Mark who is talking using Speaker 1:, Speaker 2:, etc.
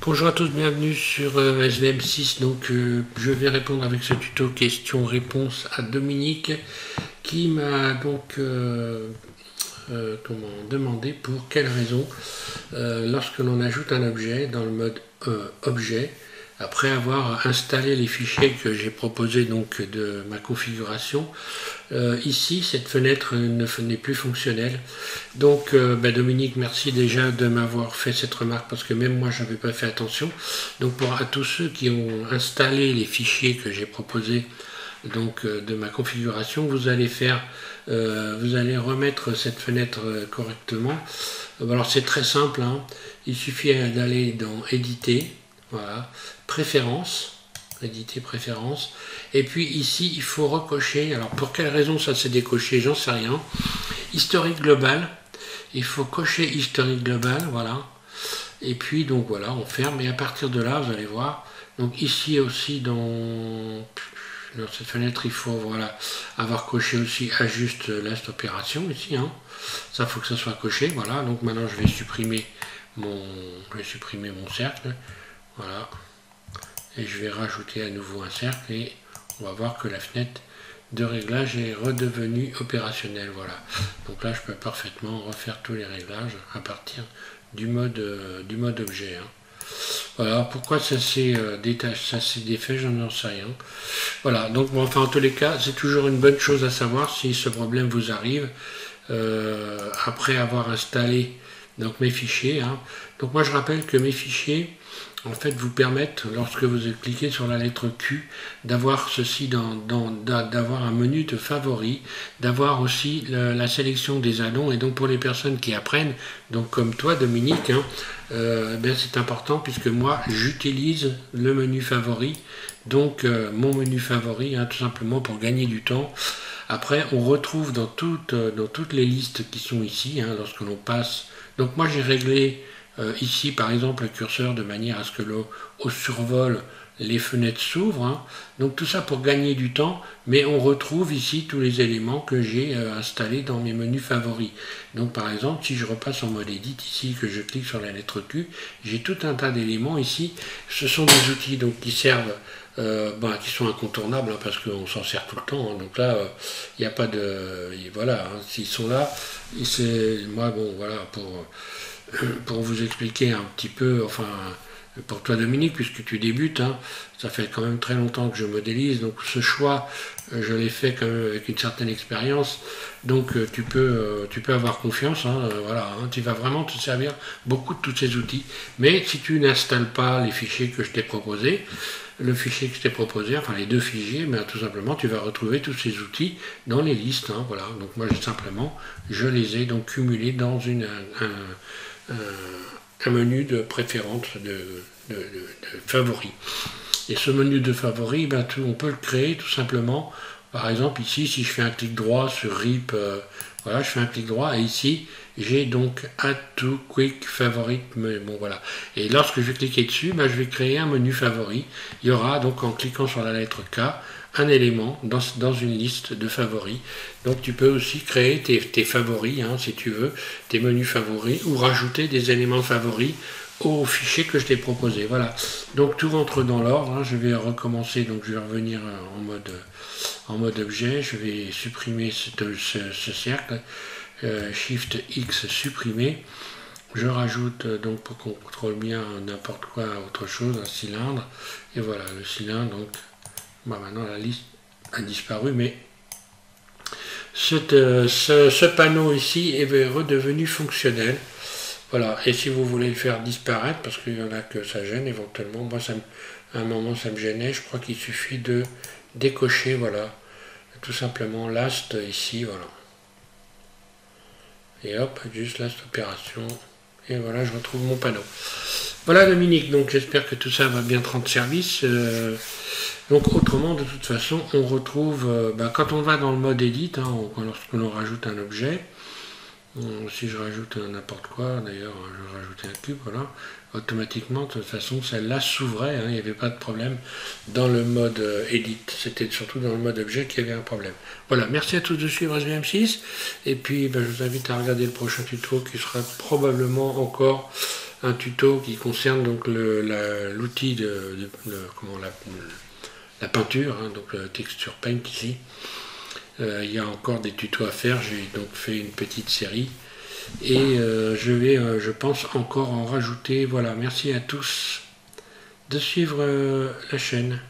Speaker 1: Bonjour à tous, bienvenue sur SVM6. Donc, je vais répondre avec ce tuto questions-réponses à Dominique qui m'a donc demandé pour quelle raison, lorsque l'on ajoute un objet dans le mode objet, après avoir installé les fichiers que j'ai proposés donc de ma configuration, ici cette fenêtre n'est plus fonctionnelle. Donc Dominique, merci déjà de m'avoir fait cette remarque parce que même moi je n'avais pas fait attention. Donc à tous ceux qui ont installé les fichiers que j'ai proposés donc de ma configuration, vous allez remettre cette fenêtre correctement. Alors c'est très simple, hein. Il suffit d'aller dans éditer, voilà, préférences, éditer préférences, et puis ici il faut recocher. Alors pour quelle raison ça s'est décoché, j'en sais rien. Historique global, il faut cocher historique global, voilà, et puis donc voilà, on ferme, et à partir de là vous allez voir, donc ici aussi dans cette fenêtre il faut voilà avoir coché aussi ajuste last opération ici, hein. Ça faut que ça soit coché, voilà. Donc maintenant je vais supprimer mon cercle, voilà, et je vais rajouter à nouveau un cercle et on va voir que la fenêtre de réglage est redevenue opérationnelle, voilà. Donc là je peux parfaitement refaire tous les réglages à partir du mode objet, hein. Voilà, pourquoi ça s'est défait, j'en sais rien. Voilà, donc bon, enfin en tous les cas, c'est toujours une bonne chose à savoir si ce problème vous arrive après avoir installé donc mes fichiers, hein. Donc moi je rappelle que mes fichiers en fait vous permettent, lorsque vous cliquez sur la lettre Q, d'avoir ceci d'avoir un menu de favoris, d'avoir aussi la sélection des add-ons, et donc pour les personnes qui apprennent, donc comme toi Dominique, hein, c'est important puisque moi j'utilise le menu favori, donc mon menu favori, hein, tout simplement pour gagner du temps. Après on retrouve dans toutes les listes qui sont ici, hein, lorsque l'on passe. Donc moi j'ai réglé ici par exemple le curseur de manière à ce que au survol les fenêtres s'ouvrent, hein. Donc tout ça pour gagner du temps, mais on retrouve ici tous les éléments que j'ai installés dans mes menus favoris. Donc par exemple si je repasse en mode edit ici, que je clique sur la lettre Q, j'ai tout un tas d'éléments ici. Ce sont des outils donc qui servent qui sont incontournables, hein, parce qu'on s'en sert tout le temps, hein. Donc là il n'y a pas de voilà, hein, s'ils sont là, c'est moi bon voilà pour vous expliquer un petit peu, enfin pour toi Dominique, puisque tu débutes, hein, ça fait quand même très longtemps que je modélise, donc ce choix je l'ai fait quand même avec une certaine expérience, donc tu peux avoir confiance, hein, voilà, hein, tu vas vraiment te servir beaucoup de tous ces outils. Mais si tu n'installes pas les fichiers que je t'ai proposés, enfin les deux fichiers, tout simplement tu vas retrouver tous ces outils dans les listes, hein, voilà. Donc moi je les ai donc cumulés dans un menu de préférence de favoris. Et ce menu de favoris, on peut le créer tout simplement. Par exemple ici, si je fais un clic droit sur RIP, voilà, je fais un clic droit et ici j'ai donc Add to Quick Favorite, bon voilà. Et lorsque je vais cliquer dessus, je vais créer un menu favori. Il y aura donc, en cliquant sur la lettre K, un élément dans une liste de favoris. Donc tu peux aussi créer tes favoris, hein, si tu veux, tes menus favoris, ou rajouter des éléments favoris au fichier que je t'ai proposé. Voilà, donc tout rentre dans l'ordre, hein. Je vais recommencer, donc je vais revenir en mode objet, je vais supprimer ce cercle, Shift X supprimer, je rajoute donc pour qu'on contrôle bien n'importe quoi, autre chose, un cylindre, et voilà le cylindre. Donc maintenant la liste a disparu, mais ce panneau ici est redevenu fonctionnel. Voilà, et si vous voulez le faire disparaître, parce qu'il y en a que ça gêne éventuellement, moi à un moment ça me gênait, je crois qu'il suffit de décocher, voilà, tout simplement last ici, voilà. Et hop, juste last opération, et voilà, je retrouve mon panneau. Voilà Dominique, donc j'espère que tout ça va bien te rendre service. Donc autrement, de toute façon, on retrouve, quand on va dans le mode edit, hein, lorsque l'on rajoute un objet, si je rajoute n'importe quoi, d'ailleurs je rajoutais un cube, voilà, automatiquement de toute façon celle-là s'ouvrait, hein, il n'y avait pas de problème dans le mode edit, c'était surtout dans le mode objet qu'il y avait un problème. Voilà, merci à tous de suivre SVM6, et puis je vous invite à regarder le prochain tuto qui sera probablement encore un tuto qui concerne donc l'outil la peinture, hein, donc Texture Paint ici. Il y a encore des tutos à faire, j'ai donc fait une petite série et je vais, je pense, encore en rajouter. Voilà, merci à tous de suivre la chaîne.